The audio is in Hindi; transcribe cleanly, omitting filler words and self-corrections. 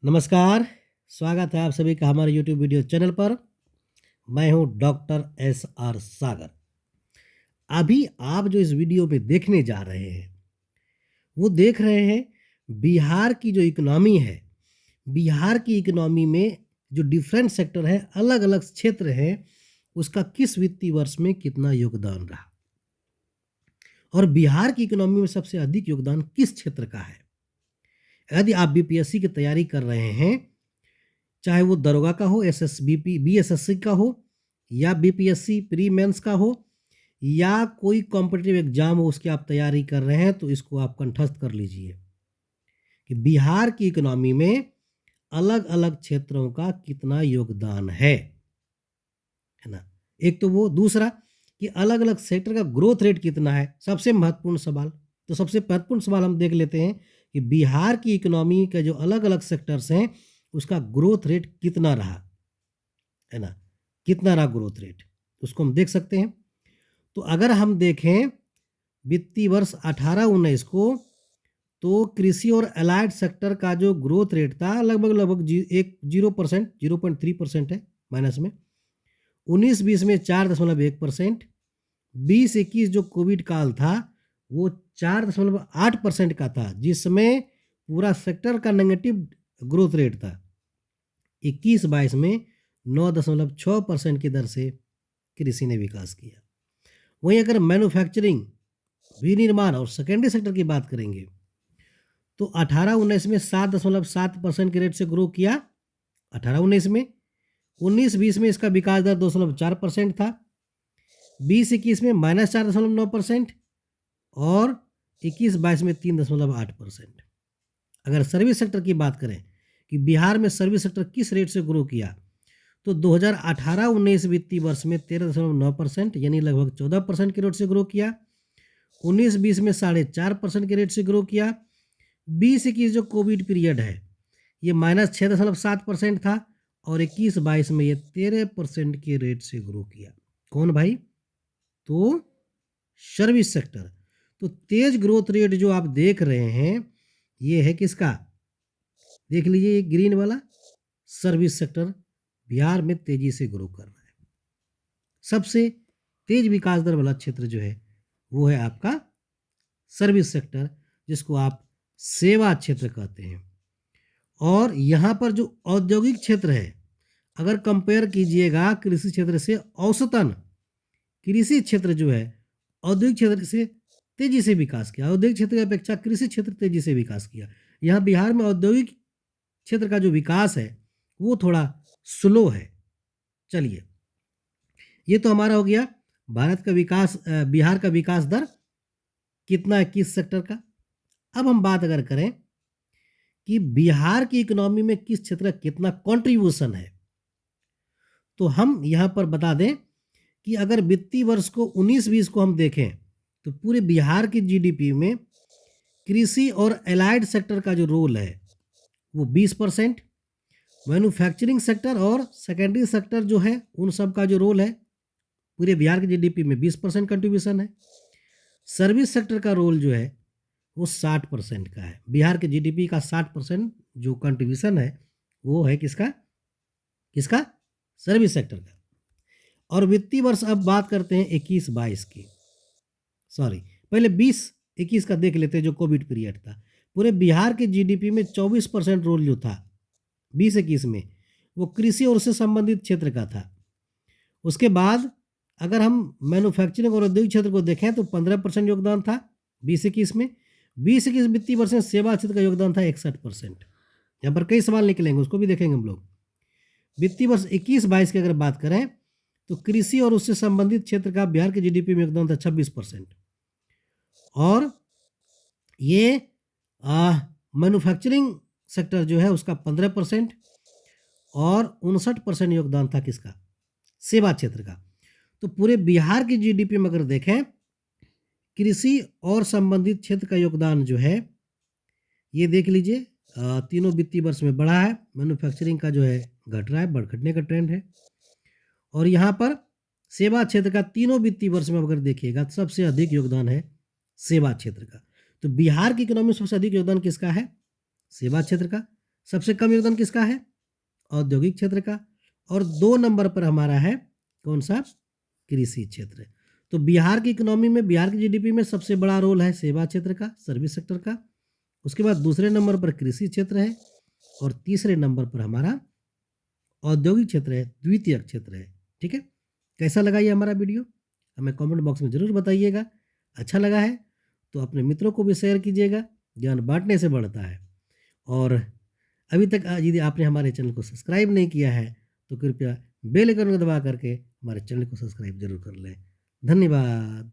नमस्कार, स्वागत है आप सभी का हमारे यूट्यूब वीडियो चैनल पर। मैं हूं डॉक्टर एस आर सागर। अभी आप जो इस वीडियो में देखने जा रहे हैं, वो देख रहे हैं बिहार की जो इकोनॉमी है। बिहार की इकोनॉमी में जो डिफरेंट सेक्टर है, अलग-अलग क्षेत्र हैं, उसका किस वित्तीय वर्ष में कितना योगदान रहा और बिहार की इकोनॉमी में सबसे अधिक योगदान किस क्षेत्र का है। यदि आप बीपीएससी की तैयारी कर रहे हैं, चाहे वो दरोगा का हो, एसएसबीपी बीएसएससी का हो, या बीपीएससी प्री मेंस का हो, या कोई कॉम्पिटिटिव एग्जाम हो उसकी आप तैयारी कर रहे हैं, तो इसको आप कंठस्थ कर लीजिए कि बिहार की इकोनॉमी में अलग अलग क्षेत्रों का कितना योगदान है ना। एक तो वो, दूसरा कि अलग अलग सेक्टर का ग्रोथ रेट कितना है, सबसे महत्वपूर्ण सवाल। तो सबसे महत्वपूर्ण सवाल हम देख लेते हैं कि बिहार की इकोनॉमी के जो अलग अलग सेक्टर्स हैं, उसका ग्रोथ रेट कितना रहा, है ना, कितना रहा ग्रोथ रेट, उसको हम देख सकते हैं। तो अगर हम देखें वित्तीय वर्ष 18-19 को, तो कृषि और अलाइड सेक्टर का जो ग्रोथ रेट था लगभग 0%, 0.3% है माइनस में। 19-20 में 4.1%। 20-21 जो कोविड काल था वो 4.8% का था, जिसमें पूरा सेक्टर का नेगेटिव ग्रोथ रेट था। 21-22 में 9.6% की दर से कृषि ने विकास किया। वहीं अगर मैन्युफैक्चरिंग, विनिर्माण और सेकेंडरी सेक्टर की बात करेंगे, तो 18-19 में 7.7% के रेट से ग्रो किया 18-19 में। 19-20 में इसका विकास दर 2.4% था। 20-21 में -4.9% और 21-22 में 3.8%। अगर सर्विस सेक्टर की बात करें कि बिहार में सर्विस सेक्टर किस रेट से ग्रो किया, तो 2018-19 वित्तीय वर्ष में 13.9% यानी लगभग 14% के रेट से ग्रो किया। 19-20 में 4.5% के रेट से ग्रो किया। 20-21 जो कोविड पीरियड है, ये -6.7% था और 21-22 में ये 13% के रेट से ग्रो किया। कौन भाई? तो सर्विस सेक्टर। तो तेज ग्रोथ रेट जो आप देख रहे हैं, ये है किसका? देख लीजिए, ये ग्रीन वाला सर्विस सेक्टर बिहार में तेजी से ग्रो कर रहा है। सबसे तेज विकास दर वाला क्षेत्र जो है वो है आपका सर्विस सेक्टर, जिसको आप सेवा क्षेत्र कहते हैं। और यहाँ पर जो औद्योगिक क्षेत्र है, अगर कंपेयर कीजिएगा कृषि क्षेत्र से, औसतन कृषि क्षेत्र जो है औद्योगिक क्षेत्र से तेजी से विकास किया। औद्योगिक क्षेत्र की अपेक्षा कृषि क्षेत्र तेजी से विकास किया। यहाँ बिहार में औद्योगिक क्षेत्र का जो विकास है वो थोड़ा स्लो है। चलिए, ये तो हमारा हो गया भारत का विकास, बिहार का विकास दर कितना है किस सेक्टर का। अब हम बात अगर करें कि बिहार की इकोनॉमी में किस क्षेत्र का कितना कंट्रीब्यूशन है, तो हम यहाँ पर बता दें कि अगर वित्तीय वर्ष को 19-20 को हम देखें, तो पूरे बिहार की जीडीपी में कृषि और एलाइड सेक्टर का जो रोल है वो 20%, मैन्युफैक्चरिंग सेक्टर और सेकेंडरी सेक्टर जो है उन सब का जो रोल है पूरे बिहार की जीडीपी में 20% कंट्रीब्यूशन है। सर्विस सेक्टर का रोल जो है वो 60% का है। बिहार के जीडीपी का 60% जो कंट्रीब्यूशन है वो है किसका? किसका? सर्विस सेक्टर का। और वित्तीय वर्ष अब बात करते हैं 21-22 की, सॉरी पहले 20-21 का देख लेते हैं जो कोविड पीरियड था। पूरे बिहार के जीडीपी में 24% रोल जो था 20-21 में, वो कृषि और उससे संबंधित क्षेत्र का था। उसके बाद अगर हम मैन्युफैक्चरिंग और औद्योगिक क्षेत्र को देखें तो 15% योगदान था 20-21 में। 20-21 वित्तीय वर्ष में सेवा क्षेत्र का योगदान था 61%। यहाँ पर कई सवाल निकलेंगे, उसको भी देखेंगे हम लोग। वित्तीय वर्ष 21-22 की अगर बात करें तो कृषि और उससे संबंधित क्षेत्र का बिहार के जीडीपी में योगदान था 26%। और ये मैन्युफैक्चरिंग सेक्टर जो है उसका 15% और 59% योगदान था किसका? सेवा क्षेत्र का। तो पूरे बिहार की जीडीपी में अगर देखें, कृषि और संबंधित क्षेत्र का योगदान जो है ये देख लीजिए, तीनों वित्तीय वर्ष में बढ़ा है। मैन्युफैक्चरिंग का जो है घट रहा है, घटने का ट्रेंड है। और यहाँ पर सेवा क्षेत्र का तीनों वित्तीय वर्ष में अगर देखिएगा तो सबसे अधिक योगदान है सेवा क्षेत्र का। तो बिहार की इकोनॉमी में सबसे अधिक योगदान किसका है? सेवा क्षेत्र का। सबसे कम योगदान किसका है? औद्योगिक क्षेत्र का। और 2 नंबर पर हमारा है कौन सा? कृषि क्षेत्र। तो बिहार की इकोनॉमी में, बिहार की जीडीपी में सबसे बड़ा रोल है सेवा क्षेत्र का, सर्विस सेक्टर का। उसके बाद दूसरे नंबर पर कृषि क्षेत्र है और तीसरे नंबर पर हमारा औद्योगिक क्षेत्र है, द्वितीयक क्षेत्र है। ठीक है, कैसा लगा ये हमारा वीडियो? हमें कमेंट बॉक्स में ज़रूर बताइएगा। अच्छा लगा है तो अपने मित्रों को भी शेयर कीजिएगा, ज्ञान बांटने से बढ़ता है। और अभी तक यदि आपने हमारे चैनल को सब्सक्राइब नहीं किया है तो कृपया बेल आइकन को दबा करके हमारे चैनल को सब्सक्राइब जरूर कर लें। धन्यवाद।